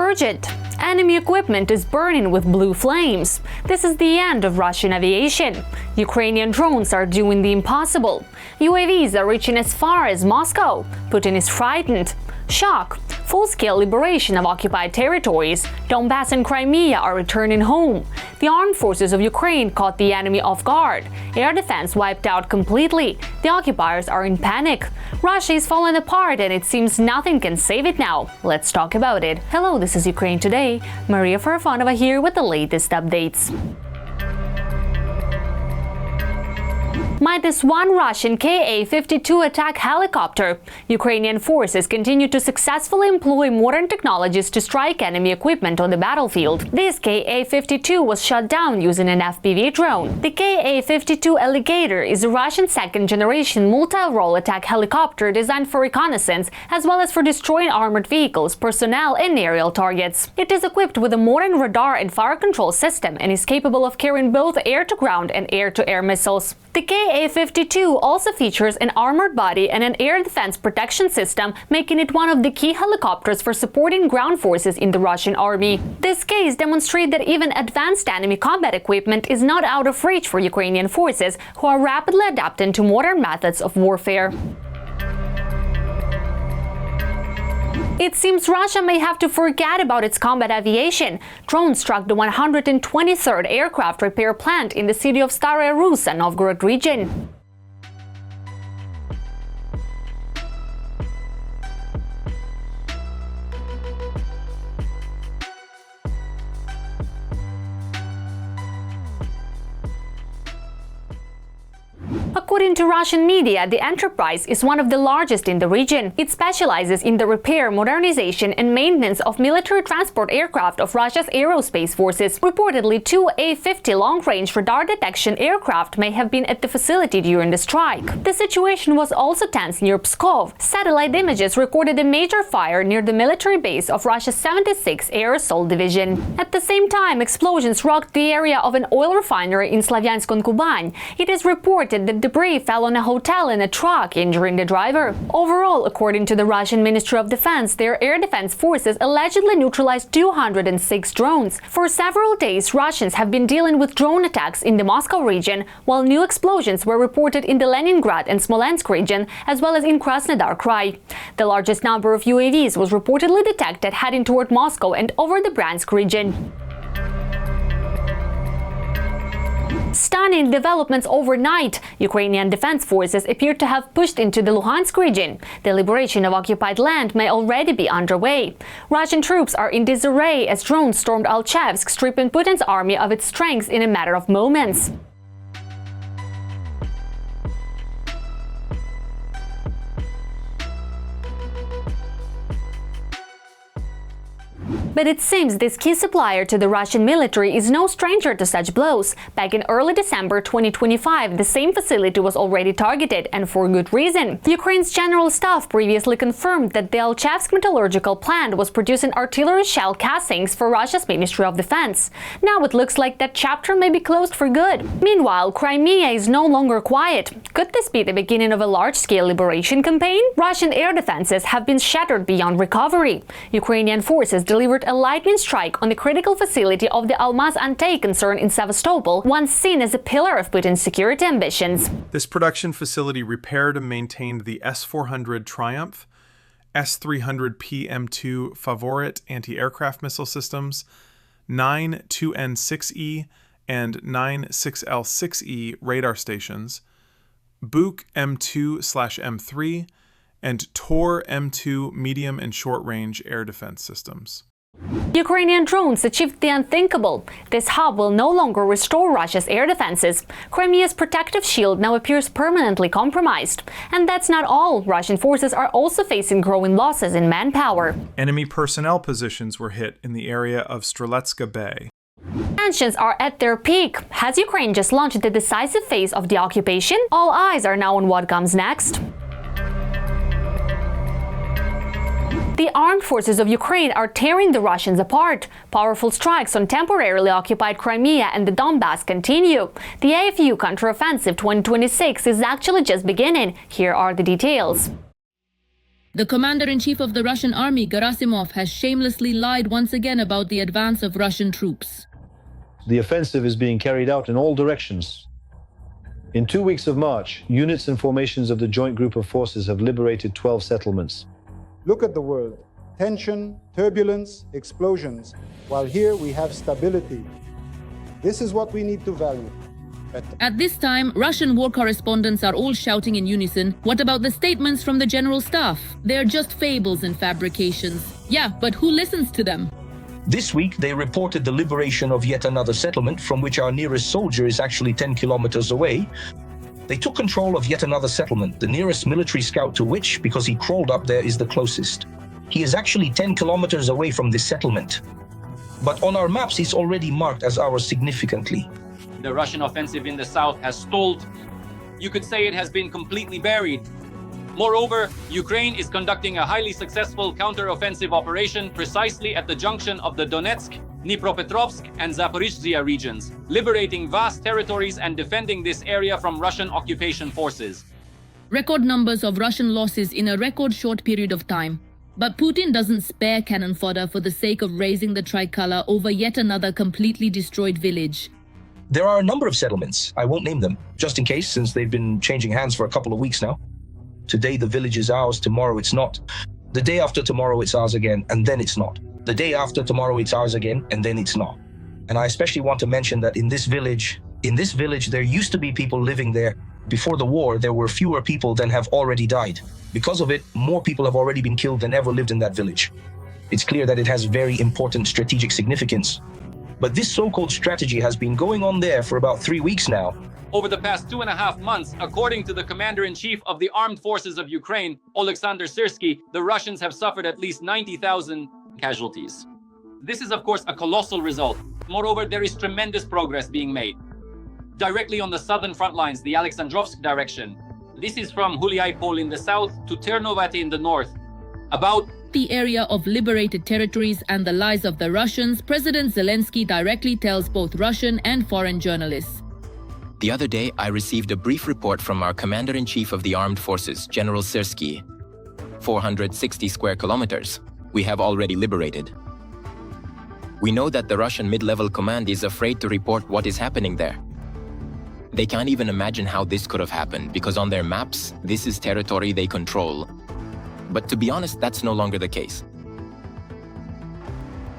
urgent. Enemy equipment is burning with blue flames. This is the end of Russian aviation. Ukrainian drones are doing the impossible. UAVs are reaching as far as Moscow. Putin is frightened. Shock. Full-scale liberation of occupied territories. Donbas and Crimea are returning home. The armed forces of Ukraine caught the enemy off guard. Air defense wiped out completely. The occupiers are in panic. Russia is falling apart and it seems nothing can save it now. Let's talk about it. Hello, this is Ukraine Today. Maria Farafonova here with the latest updates. -1 Russian Ka-52 attack helicopter. Ukrainian forces continue to successfully employ modern technologies to strike enemy equipment on the battlefield. This Ka-52 was shot down using an FPV drone. The Ka-52 Alligator is a Russian second-generation multi-role attack helicopter designed for reconnaissance as well as for destroying armored vehicles, personnel, and aerial targets. It is equipped with a modern radar and fire control system and is capable of carrying both air-to-ground and air-to-air missiles. The Ka-52 also features an armored body and an air defense protection system, making it one of the key helicopters for supporting ground forces in the Russian army. This case demonstrates that even advanced enemy combat equipment is not out of reach for Ukrainian forces, who are rapidly adapting to modern methods of warfare. It seems Russia may have to forget about its combat aviation. Drones struck the 123rd aircraft repair plant in the city of Staraya Russa, Novgorod region. According to Russian media, the enterprise is one of the largest in the region. It specializes in the repair, modernization, and maintenance of military transport aircraft of Russia's aerospace forces. Reportedly, 2 A-50 long-range radar detection aircraft may have been at the facility during the strike. The situation was also tense near Pskov. Satellite images recorded a major fire near the military base of Russia's 76th Air Assault Division. At the same time, explosions rocked the area of an oil refinery in Slavyansk-on-Kuban. It is reported that debris fell on a hotel and a truck, injuring the driver. Overall, according to the Russian Ministry of Defense, their air defense forces allegedly neutralized 206 drones. For several days, Russians have been dealing with drone attacks in the Moscow region, while new explosions were reported in the Leningrad and Smolensk region, as well as in Krasnodar Krai. The largest number of UAVs was reportedly detected heading toward Moscow and over the Bryansk region. Stunning developments overnight. Ukrainian defense forces appear to have pushed into the Luhansk region. The liberation of occupied land may already be underway. Russian troops are in disarray as drones stormed Alchevsk, stripping Putin's army of its strength in a matter of moments. But it seems this key supplier to the Russian military is no stranger to such blows. Back in early December 2025, the same facility was already targeted, and for good reason. Ukraine's general staff previously confirmed that the Alchevsk metallurgical plant was producing artillery shell castings for Russia's Ministry of Defense. Now it looks like that chapter may be closed for good. Meanwhile, Crimea is no longer quiet. Could this be the beginning of a large-scale liberation campaign? Russian air defenses have been shattered beyond recovery. Ukrainian forces delivered a lightning strike on the critical facility of the Almaz Antey concern in Sevastopol, once seen as a pillar of Putin's security ambitions. This production facility repaired and maintained the S-400 Triumph, S-300 PM2 Favorit anti-aircraft missile systems, 9 2N6E and 9 6L6E radar stations, Buk M2/M3, and Tor M2 medium and short-range air defense systems. Ukrainian drones achieved the unthinkable. This hub will no longer restore Russia's air defenses. Crimea's protective shield now appears permanently compromised. And that's not all. Russian forces are also facing growing losses in manpower. Enemy personnel positions were hit in the area of Streletska Bay. Tensions are at their peak. Has Ukraine just launched the decisive phase of the occupation? All eyes are now on what comes next. The armed forces of Ukraine are tearing the Russians apart. Powerful strikes on temporarily occupied Crimea and the Donbas continue. The AFU counteroffensive 2026 is actually just beginning. Here are the details. The commander-in-chief of the Russian army, Gerasimov, has shamelessly lied once again about the advance of Russian troops. The offensive is being carried out in all directions. In 2 weeks of March, units and formations of the Joint Group of Forces have liberated 12 settlements. Look at the world. Tension, turbulence, explosions, while here we have stability. This is what we need to value. At this time, Russian war correspondents are all shouting in unison, "What about the statements from the general staff? They're just fables and fabrications." Yeah, but who listens to them? This week, they reported the liberation of yet another settlement from which our nearest soldier is actually 10 kilometers away. They took control of yet another settlement, the nearest military scout to which, because he crawled up there, is the closest. He is actually 10 kilometers away from this settlement. But on our maps, he's already marked as ours significantly. The Russian offensive in the south has stalled. You could say it has been completely buried. Moreover, Ukraine is conducting a highly successful counter-offensive operation precisely at the junction of the Donetsk, Dnipropetrovsk, and Zaporizhzhia regions, liberating vast territories and defending this area from Russian occupation forces. Record numbers of Russian losses in a record short period of time. But Putin doesn't spare cannon fodder for the sake of raising the tricolor over yet another completely destroyed village. There are a number of settlements. I won't name them, just in case, since they've been changing hands for a couple of weeks now. Today the village is ours, tomorrow it's not. The day after tomorrow it's ours again, and then it's not. The day after tomorrow it's ours again, and then it's not. And I especially want to mention that in this village, there used to be people living there. Before the war, there were fewer people than have already died. Because of it, more people have already been killed than ever lived in that village. It's clear that it has very important strategic significance. But this so-called strategy has been going on there for about 3 weeks now. Over the past 2.5 months, according to the commander-in-chief of the armed forces of Ukraine, Oleksandr Syrsky, the Russians have suffered at least 90,000 casualties. This is, of course, a colossal result. Moreover, there is tremendous progress being made. Directly on the southern front lines, the Alexandrovsk direction. This is from Huliaipol in the south to Ternovaty in the north. About The area of liberated territories and the lies of the Russians, President Zelensky directly tells both Russian and foreign journalists. The other day, I received a brief report from our Commander-in-Chief of the Armed Forces, General Syrsky. 460 square kilometers. We have already liberated. We know that the Russian mid-level command is afraid to report what is happening there. They can't even imagine how this could have happened, because on their maps, this is territory they control. But to be honest, that's no longer the case.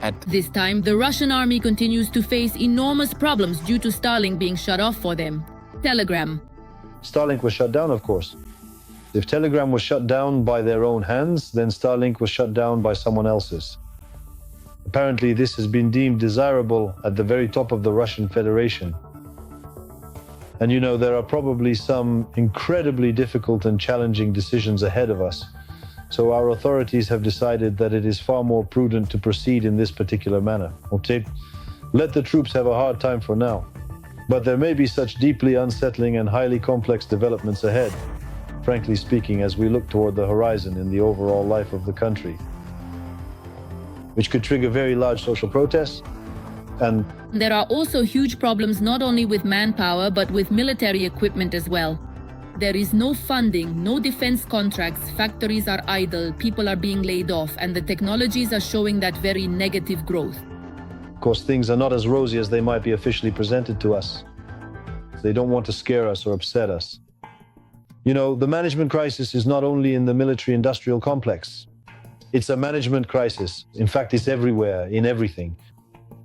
At This time, the Russian army continues to face enormous problems due to Starlink being shut off for them. Telegram. Starlink was shut down, of course. If Telegram was shut down by their own hands, then Starlink was shut down by someone else's. Apparently, this has been deemed desirable at the very top of the Russian Federation. And you know, there are probably some incredibly difficult and challenging decisions ahead of us. So our authorities have decided that it is far more prudent to proceed in this particular manner. Okay? Let the troops have a hard time for now. But there may be such deeply unsettling and highly complex developments ahead, frankly speaking, as we look toward the horizon in the overall life of the country, which could trigger very large social protests. And There are also huge problems not only with manpower but with military equipment as well. There is no funding, no defense contracts, factories are idle, people are being laid off, and the technologies are showing that very negative growth. of course, things are not as rosy as they might be officially presented to us. They don't want to scare us or upset us. You know, the management crisis is not only in the military-industrial complex. It's a management crisis. In fact, it's everywhere, in everything.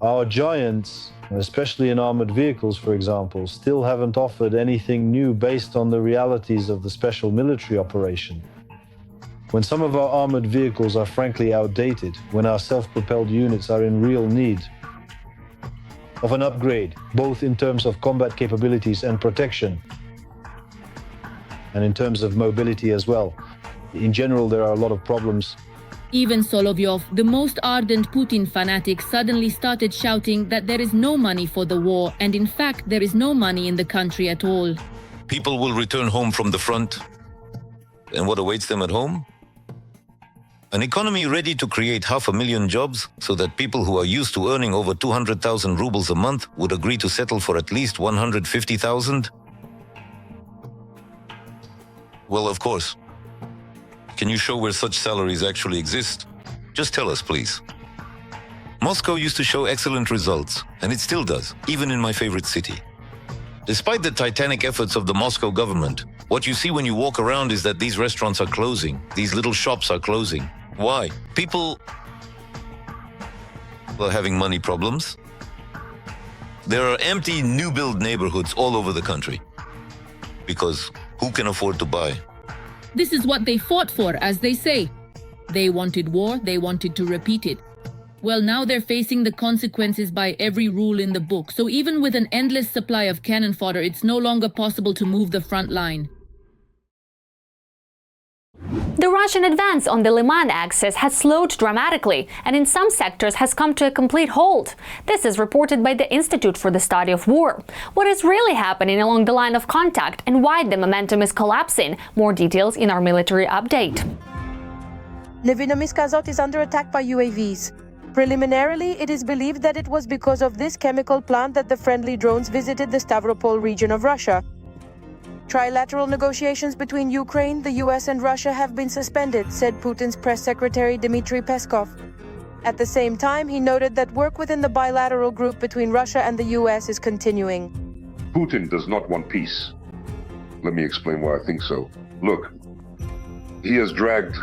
Our giants, especially in armored vehicles, for example, still haven't offered anything new based on the realities of the special military operation. When some of our armored vehicles are frankly outdated, when our self-propelled units are in real need of an upgrade, both in terms of combat capabilities and protection, and in terms of mobility as well. In general, there are a lot of problems. Even Solovyov, the most ardent Putin fanatic, suddenly started shouting that there is no money for the war, and in fact there is no money in the country at all. People will return home from the front. And what awaits them at home? An economy ready to create 500,000 jobs so that people who are used to earning over 200,000 rubles a month would agree to settle for at least 150,000? Well, of course. Can you show where such salaries actually exist? Just tell us, please. Moscow used to show excellent results, and it still does, even in my favorite city. Despite the titanic efforts of the Moscow government, what you see when you walk around is that these restaurants are closing, these little shops are closing. Why? People are having money problems. There are empty, new-build neighborhoods all over the country. Because who can afford to buy? This is what they fought for, as they say. They wanted war, they wanted to repeat it. Well, now they're facing the consequences by every rule in the book. So even with an endless supply of cannon fodder, it's no longer possible to move the front line. The Russian advance on the Liman axis has slowed dramatically and in some sectors has come to a complete halt. This is reported by the Institute for the Study of War. What is really happening along the line of contact and why the momentum is collapsing? More details in our military update. Nevinomysk Azot is under attack by UAVs. Preliminarily, it is believed that it was because of this chemical plant that the friendly drones visited the Stavropol region of Russia. Trilateral negotiations between Ukraine, the US and Russia have been suspended, said Putin's press secretary Dmitry Peskov. At the same time, he noted that work within the bilateral group between Russia and the US is continuing. Putin does not want peace. Let me explain why I think so. Look, he has dragged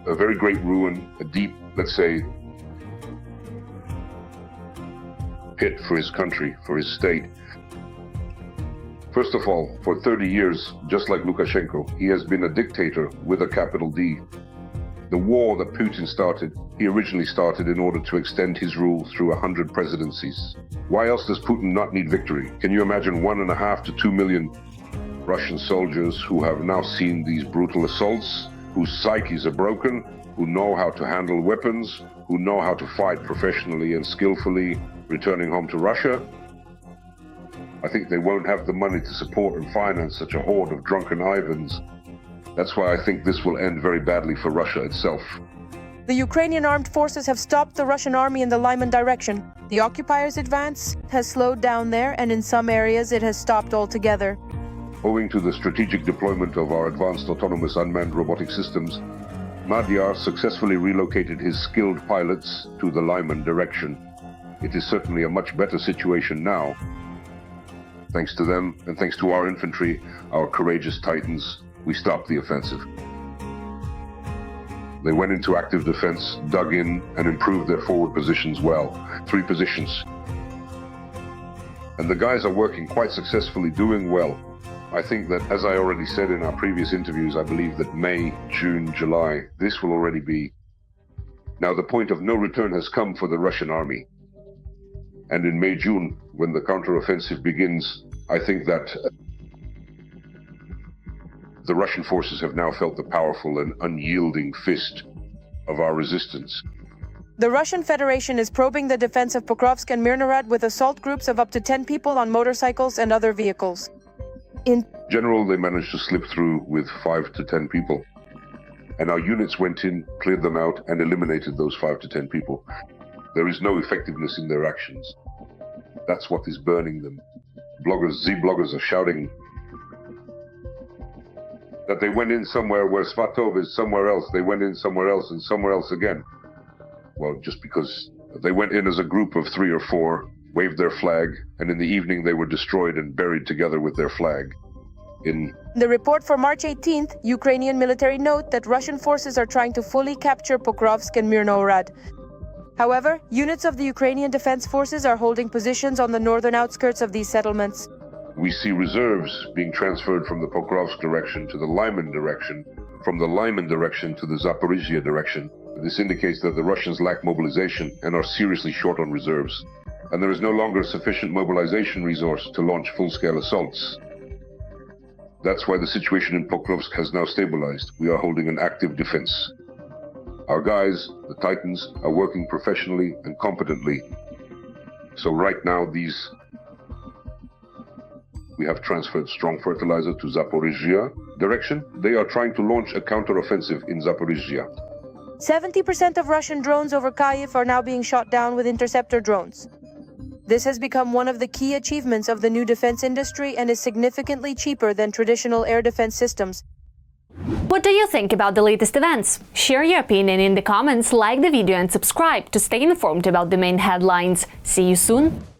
a very great ruin, a deep, let's say, pit for his country, for his state. First of all, for 30 years, just like Lukashenko, he has been a dictator with a capital D. The war that Putin started, he originally started in order to extend his rule through 100 presidencies. Why else does Putin not need victory? Can you imagine 1.5 to 2 million Russian soldiers who have now seen these brutal assaults, whose psyches are broken, who know how to handle weapons, who know how to fight professionally and skillfully, returning home to Russia? I think they won't have the money to support and finance such a horde of drunken Ivans. That's why I think this will end very badly for Russia itself. The Ukrainian armed forces have stopped the Russian army in the Lyman direction. The occupiers' advance has slowed down there, and in some areas it has stopped altogether. Owing to the strategic deployment of our advanced autonomous unmanned robotic systems, Madhyar successfully relocated his skilled pilots to the Lyman direction. It is certainly a much better situation now. Thanks to them, and thanks to our infantry, our courageous Titans, we stopped the offensive. They went into active defense, dug in, and improved their forward positions well. 3 positions. And the guys are working quite successfully, doing well. I think that, as I already said in our previous interviews, I believe that May, June, July, this will already be. Now, the point of no return has come for the Russian army. And in May, June, when the counteroffensive begins, I think that the Russian forces have now felt the powerful and unyielding fist of our resistance. The Russian Federation is probing the defense of Pokrovsk and Mirnorad with assault groups of up to 10 people on motorcycles and other vehicles. In general, they managed to slip through with 5 to 10 people. And our units went in, cleared them out, and eliminated those 5 to 10 people. There is no effectiveness in their actions. That's what is burning them. Z-bloggers are shouting that they went in somewhere where Svatov is somewhere else. They went in somewhere else and somewhere else again. Well, just because they went in as a group of 3 or 4, waved their flag, and in the evening they were destroyed and buried together with their flag. In the report for March 18th, Ukrainian military note that Russian forces are trying to fully capture Pokrovsk and Mirnorad. However, units of the Ukrainian Defense Forces are holding positions on the northern outskirts of these settlements. We see reserves being transferred from the Pokrovsk direction to the Lyman direction, from the Lyman direction to the Zaporizhia direction. This indicates that the Russians lack mobilization and are seriously short on reserves. And there is no longer sufficient mobilization resource to launch full-scale assaults. That's why the situation in Pokrovsk has now stabilized. We are holding an active defense. Our guys, the Titans, are working professionally and competently. So right now, we have transferred strong fertilizer to Zaporizhia direction. They are trying to launch a counteroffensive in Zaporizhia. 70% of Russian drones over Kyiv are now being shot down with interceptor drones. This has become one of the key achievements of the new defense industry and is significantly cheaper than traditional air defense systems. What do you think about the latest events? Share your opinion in the comments, like the video and subscribe to stay informed about the main headlines. See you soon!